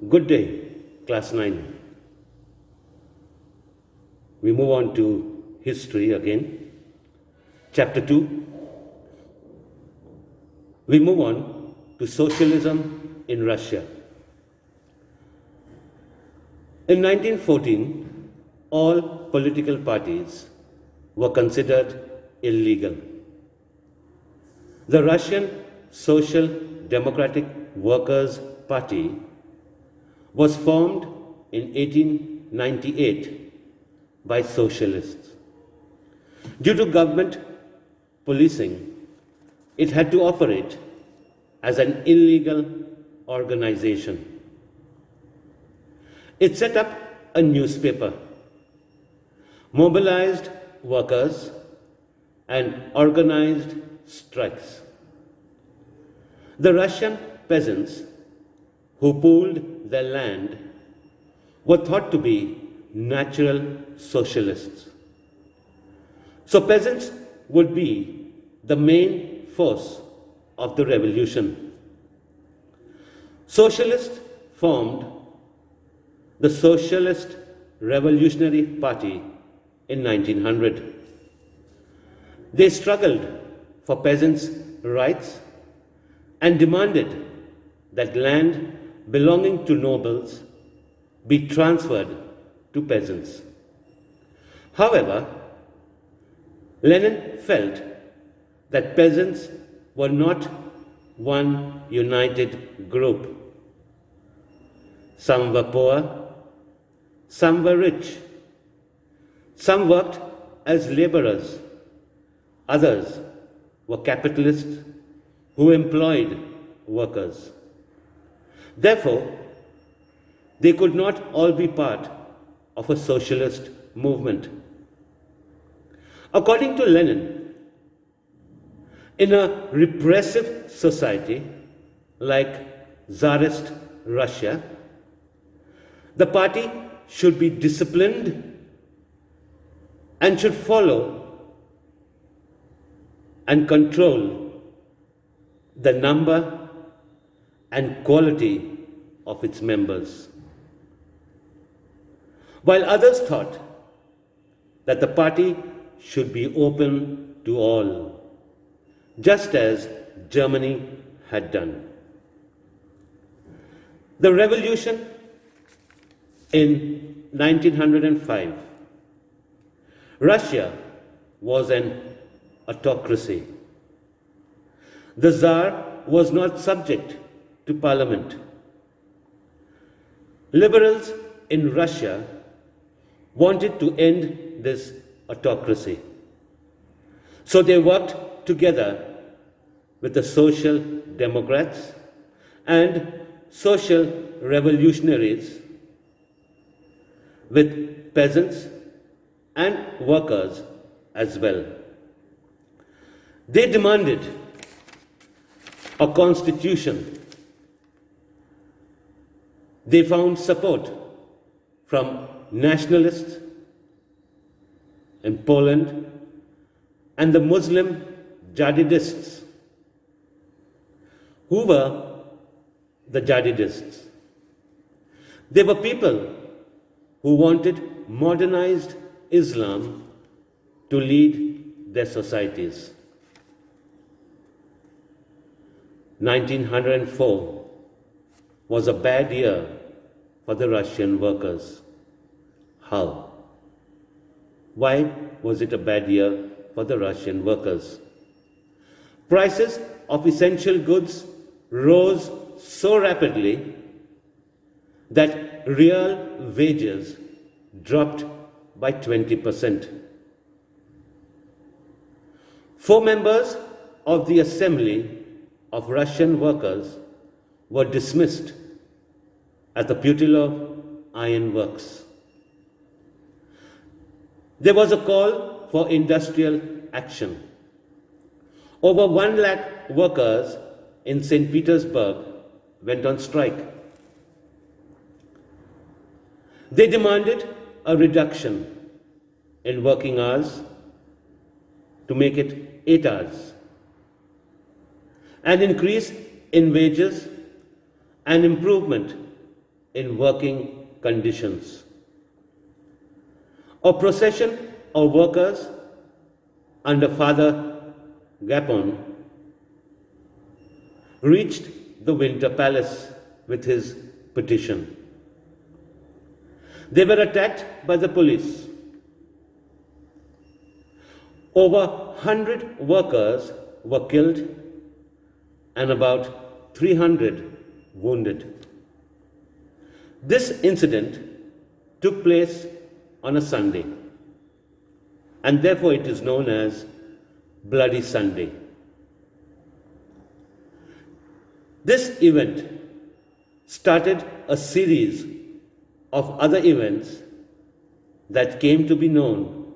Good day, Class 9. We move on to history again. Chapter 2. We move on to socialism in Russia. In 1914, all political parties were considered illegal. The Russian Social Democratic Workers' Party was formed in 1898 by socialists. Due to government policing, it had to operate as an illegal organization. It set up a newspaper, mobilized workers, and organized strikes. The Russian peasants who pooled their land were thought to be natural socialists. So peasants would be the main force of the revolution. Socialists formed the Socialist Revolutionary Party in 1900. They struggled for peasants' rights and demanded that land belonging to nobles be transferred to peasants. However, Lenin felt that peasants were not one united group. Some were poor, some were rich, some worked as laborers, others were capitalists who employed workers. Therefore, they could not all be part of a socialist movement. According to Lenin, in a repressive society like Tsarist Russia, the party should be disciplined and should follow and control the number and quality of its members. While others thought that the party should be open to all, just as Germany had done. The revolution in 1905, Russia was an autocracy. The Tsar was not subject to parliament. Liberals in Russia wanted to end this autocracy. So they worked together with the Social Democrats and Social Revolutionaries, with peasants and workers as well. They demanded a constitution. They found support from nationalists in Poland and the Muslim Jihadists. Who were the Jihadists? They were people who wanted modernized Islam to lead their societies. 1904 was a bad year for the Russian workers. How? Why was it a bad year for the Russian workers? Prices of essential goods rose so rapidly that real wages dropped by 20%. 4 members of the Assembly of Russian Workers were dismissed at the Putilov Iron Works. There was a call for industrial action. Over 1 lakh workers in St. Petersburg went on strike. They demanded a reduction in working hours to make it 8 hours, an increase in wages, and improvement in working conditions. A procession of workers under Father Gapon reached the Winter Palace with his petition. They were attacked by the police. Over 100 workers were killed and about 300 wounded. This incident took place on a Sunday, and therefore it is known as Bloody Sunday. This event started a series of other events that came to be known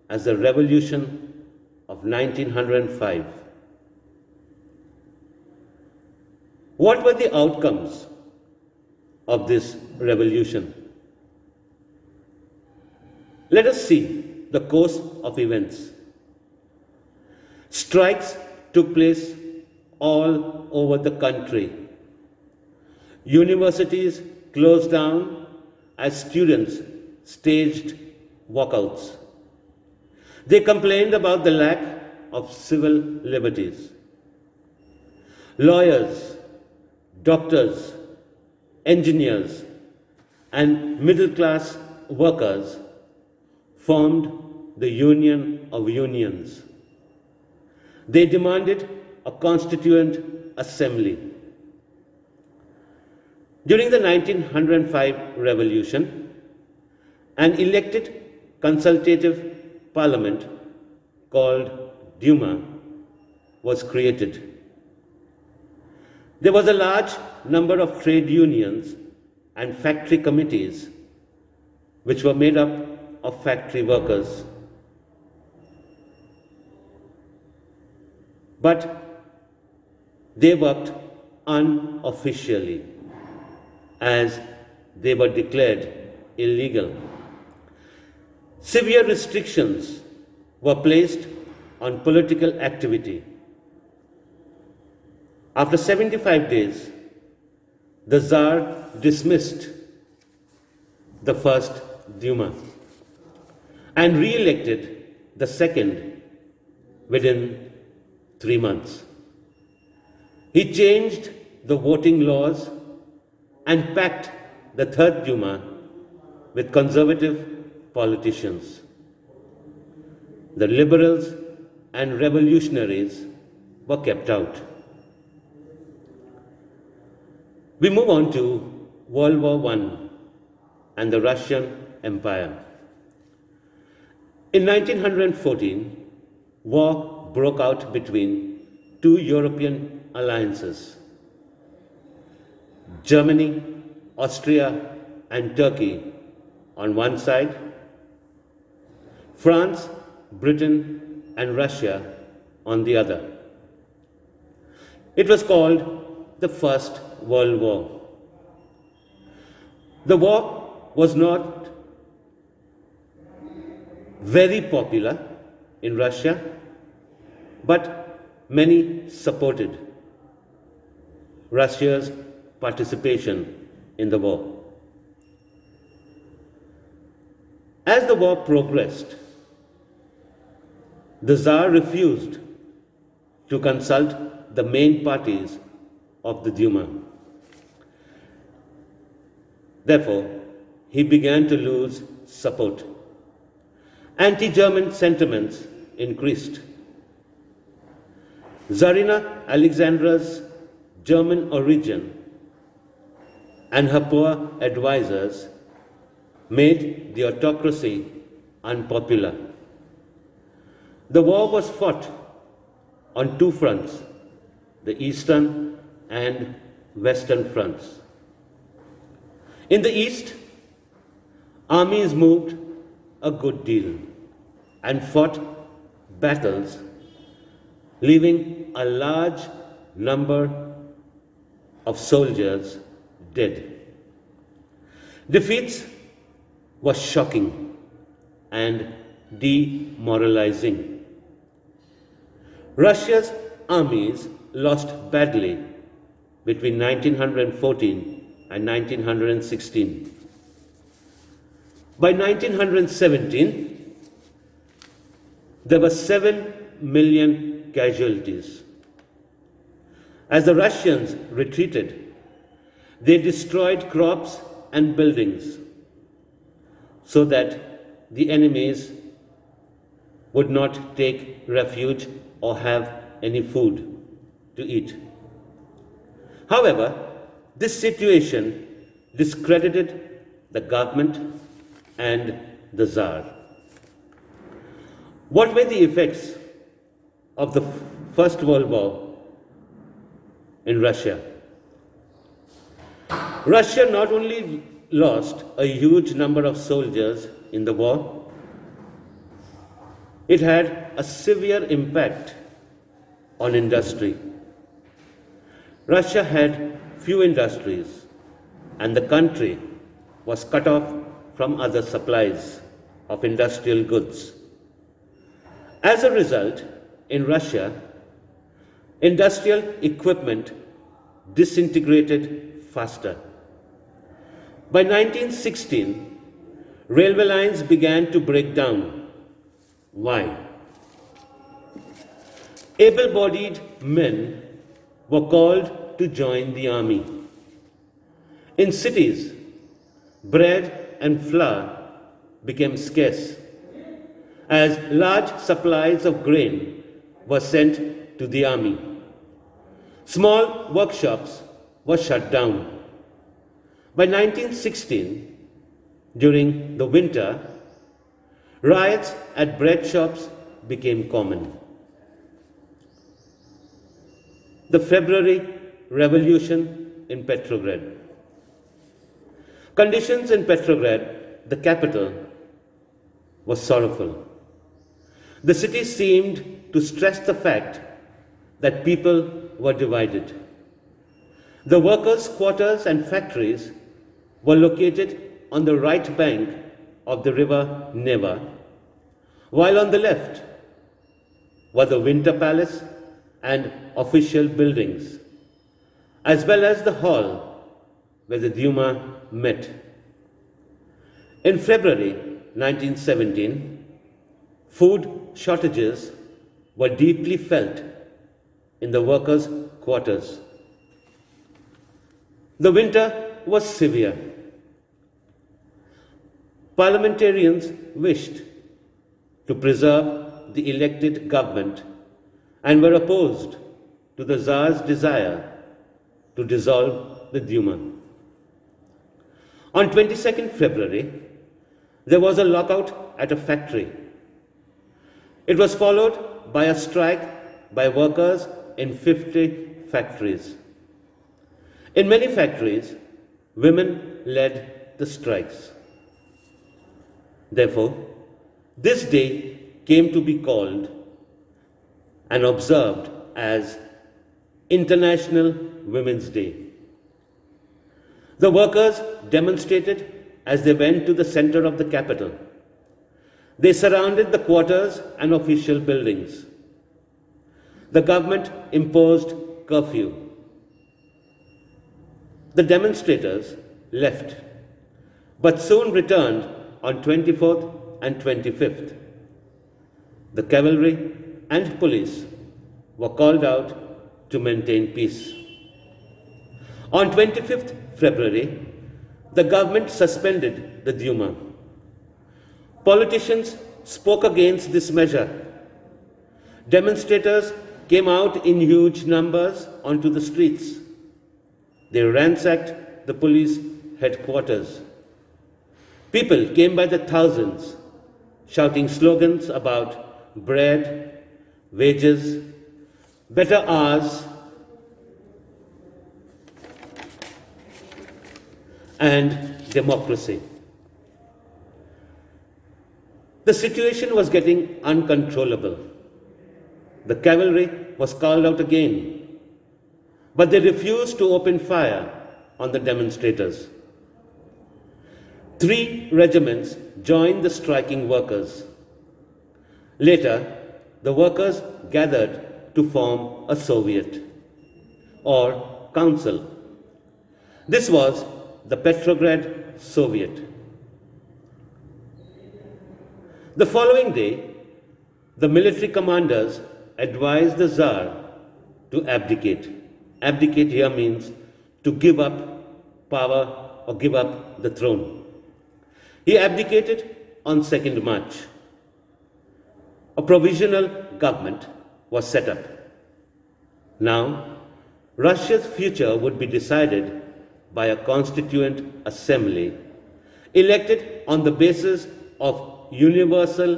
as the Revolution of 1905. What were the outcomes of this revolution? Let us see the course of events. Strikes took place all over the country. Universities closed down as students staged walkouts. They complained about the lack of civil liberties. Lawyers, doctors, engineers, and middle-class workers formed the Union of Unions. They demanded a constituent assembly. During the 1905 revolution, an elected consultative parliament called Duma was created. There was a large number of trade unions and factory committees which were made up of factory workers. But they worked unofficially as they were declared illegal. Severe restrictions were placed on political activity. After 75 days, the Tsar dismissed the first Duma and re-elected the second within 3 months. He changed the voting laws and packed the third Duma with conservative politicians. The liberals and revolutionaries were kept out. We move on to World War I and the Russian Empire. In 1914, war broke out between two European alliances, Germany, Austria, and Turkey on one side, France, Britain, and Russia on the other. It was called the First World War. The war was not very popular in Russia, but many supported Russia's participation in the war. As the war progressed, the Tsar refused to consult the main parties of the Duma. Therefore, he began to lose support. Anti-German sentiments increased. Tsarina Alexandra's German origin and her poor advisors made the autocracy unpopular. The war was fought on two fronts, the eastern and western fronts. In the east, armies moved a good deal and fought battles, leaving a large number of soldiers dead. Defeats were shocking and demoralizing. Russia's armies lost badly between 1914 and 1916. By 1917, there were 7 million casualties. As the Russians retreated, they destroyed crops and buildings so that the enemies would not take refuge or have any food to eat. However, this situation discredited the government and the Tsar. What were the effects of the First World War in Russia? Russia not only lost a huge number of soldiers in the war, it had a severe impact on industry. Russia had few industries, and the country was cut off from other supplies of industrial goods. As a result, in Russia, industrial equipment disintegrated faster. By 1916, railway lines began to break down. Why? Able-bodied men were called to join the army. In cities, bread and flour became scarce as large supplies of grain were sent to the army. Small workshops were shut down. By 1916, during the winter, riots at bread shops became common. The February Revolution in Petrograd. Conditions in Petrograd, the capital, were sorrowful. The city seemed to stress the fact that people were divided. The workers' quarters and factories were located on the right bank of the river Neva, while on the left were the Winter Palace and official buildings, as well as the hall where the Duma met. In February 1917, food shortages were deeply felt in the workers' quarters. The winter was severe. Parliamentarians wished to preserve the elected government and were opposed to the Tsar's desire to dissolve the Duma. On 22nd February, there was a lockout at a factory. It was followed by a strike by workers in 50 factories. In many factories, women led the strikes. Therefore, this day came to be called and observed as International Women's Day. The workers demonstrated as they went to the center of the capital. They surrounded the quarters and official buildings. The government imposed curfew. The demonstrators left, but soon returned on 24th and 25th. The cavalry and police were called out to maintain peace. On 25th February, the government suspended the Duma. Politicians spoke against this measure. Demonstrators came out in huge numbers onto the streets. They ransacked the police headquarters. People came by the thousands, shouting slogans about bread, wages, better hours, and democracy. The situation was getting uncontrollable. The cavalry was called out again, but they refused to open fire on the demonstrators. 3 regiments joined the striking workers. Later, the workers gathered to form a Soviet or council. This was the Petrograd Soviet. The following day, the military commanders advised the Tsar to abdicate. Abdicate here means to give up power or give up the throne. He abdicated on 2nd March. A provisional government was set up. Now, Russia's future would be decided by a constituent assembly elected on the basis of universal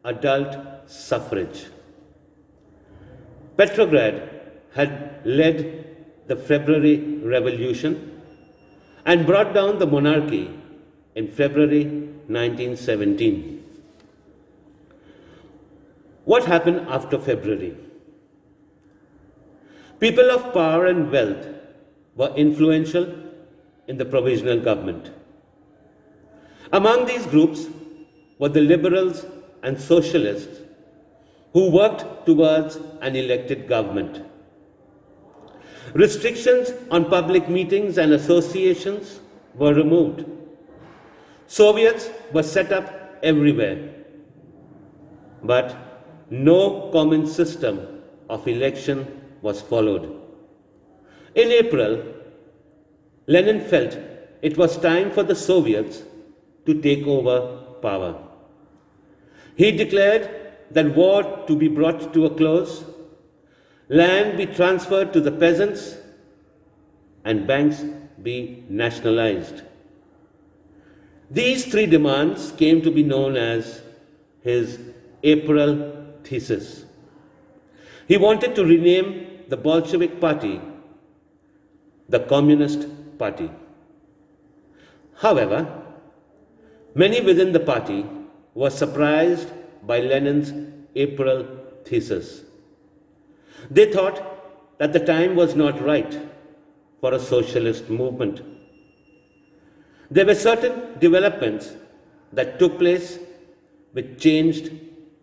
adult suffrage. Petrograd had led the February Revolution and brought down the monarchy in February 1917. What happened after February? People of power and wealth were influential in the provisional government. Among these groups were the liberals and socialists who worked towards an elected government. Restrictions on public meetings and associations were removed. Soviets were set up everywhere, but no common system of election was followed. In April, Lenin felt it was time for the Soviets to take over power. He declared that war to be brought to a close, land be transferred to the peasants, and banks be nationalized. These three demands came to be known as his April thesis. He wanted to rename the Bolshevik Party the Communist Party. However, many within the party were surprised by Lenin's April thesis. They thought that the time was not right for a socialist movement. There were certain developments that took place which changed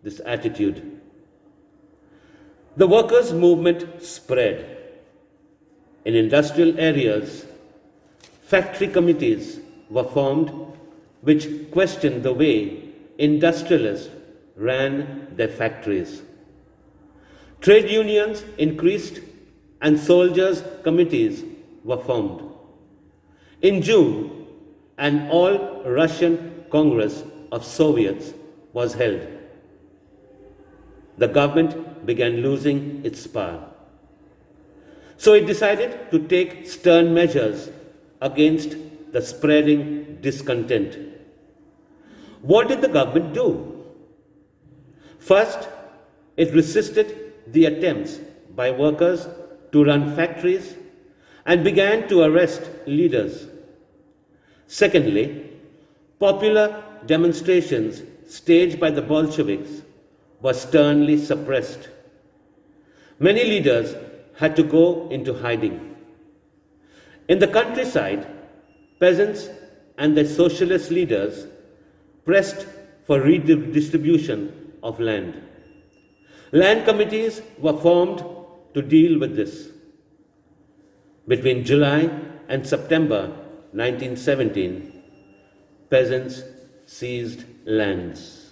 this attitude. The workers' movement spread. In industrial areas, factory committees were formed which questioned the way industrialists ran their factories. Trade unions increased and soldiers' committees were formed. In June, an all-Russian Congress of Soviets was held. The government began losing its power. So it decided to take stern measures against the spreading discontent. What did the government do? First, it resisted the attempts by workers to run factories and began to arrest leaders. Secondly, popular demonstrations staged by the Bolsheviks were sternly suppressed. Many leaders had to go into hiding. In the countryside, peasants and their socialist leaders pressed for redistribution of land. Land committees were formed to deal with this. Between July and September 1917, peasants seized lands.